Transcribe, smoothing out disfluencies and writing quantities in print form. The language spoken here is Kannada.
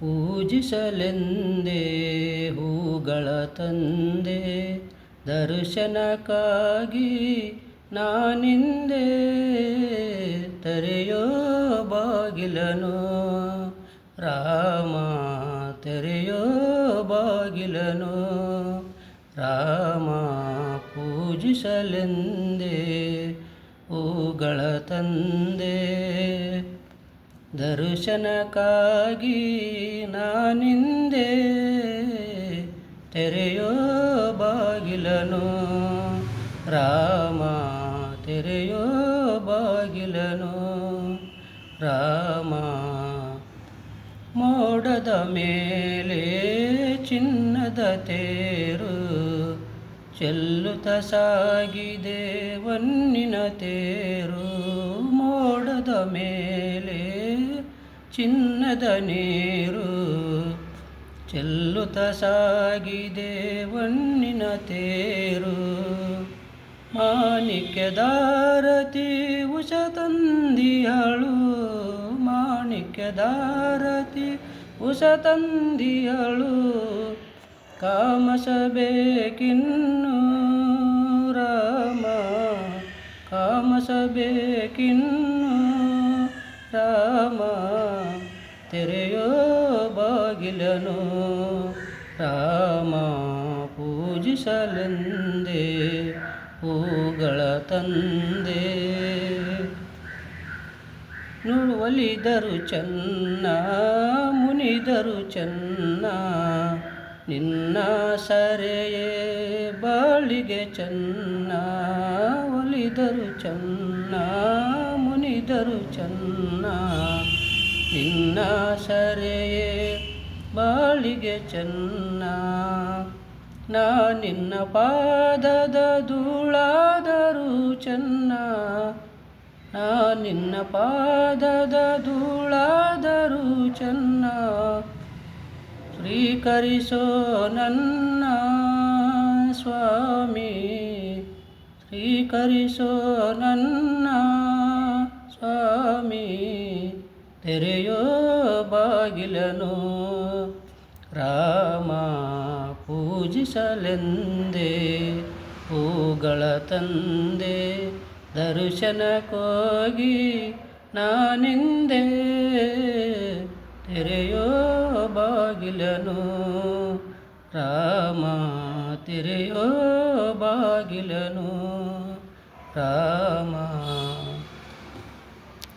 ಪೂಜಿಸಲೆಂದೇ ಹೂಗಳ ತಂದೆ, ದರ್ಶನಕ್ಕಾಗಿ ನಾನಿಂದೆ. ತೆರೆಯೋ ಬಾಗಿಲನು ರಾಮ, ತೆರೆಯೋ ಬಾಗಿಲನು ರಾಮ. ಪೂಜಿಸಲೆಂದೇ ಹೂಗಳ ತಂದೆ, ದರ್ಶನಕ್ಕಾಗಿ ನಾನಿಂದೆ. ತೆರೆಯೋ ಬಾಗಿಲನು ರಾಮ, ತೆರೆಯೋ ಬಾಗಿಲನು ರಾಮ. ಮೋಡದ ಮೇಲೆ ಚಿನ್ನದ ತೇರು ಚೆಲ್ಲುತ್ತ ಸಾಗಿದೆ ಹೊನ್ನಿನ ತೇರು. ಮೋಡದ ಮೇಲೆ ಚಿನ್ನದ ನೀರು ಚೆಲ್ಲುತ್ತ ಸಾಗಿದೆ ಹೊನ್ನಿನ ತೇರು. ಮಾಣಿಕ್ಯದಾರತಿ ಉಷ ತಂದಿಯಳು, ಮಾಣಿಕ್ಯದಾರತಿ ಉಷ ತಂದಿಯಳು. ಕಾಮಸಬೇಕಿನ್ನು ರಾಮ, ಕಾಮಸಬೇಕಿನ್ನು ರಾಮ. ತೆರೆಯೋ ಬಾಗಿಲನು ರಾಮ, ಪೂಜಿಸಲೆಂದೇ ಹೂಗಳ ತಂದೆ. ಒಲಿದರು ಚೆನ್ನ ಮುನಿದರು ಚೆನ್ನ, ನಿನ್ನ ಸರೆಯೇ ಬಾಳಿಗೆ ಚೆನ್ನ. ಒಲಿದರು ಚೆನ್ನ ಮುನಿದರು ಚೆನ್ನ, ನಿನ್ನ ಸರೆಯೇ ಬಾಳಿಗೆ ಚೆನ್ನ. ನಾ ನಿನ್ನ ಪಾದದ ಧೂಳಾದರೂ ಚೆನ್ನ, ನಾ ನಿನ್ನ ಪಾದದ ಧೂಳಾದರೂ ಚೆನ್ನ. ಸ್ವೀಕರಿಸೋ ನನ್ನ ಸ್ವಾಮಿ, ಸ್ವೀಕರಿಸೋ ನನ್ನ ಸ್ವಾಮಿ. ತೆರೆಯೋ ಬಾಗಿಲನು ರಾಮ, ಪೂಜಿಸಲೆಂದೇ ಹೂಗಳ ತಂದೆ. ದರ್ಶನಕ್ಕೋಗಿ ನಾನಿಂದೆ. ತೆರೆಯೋ ಬಾಗಿಲನು ರಾಮ, ತೆರೆಯೋ ಬಾಗಿಲನು ರಾಮ.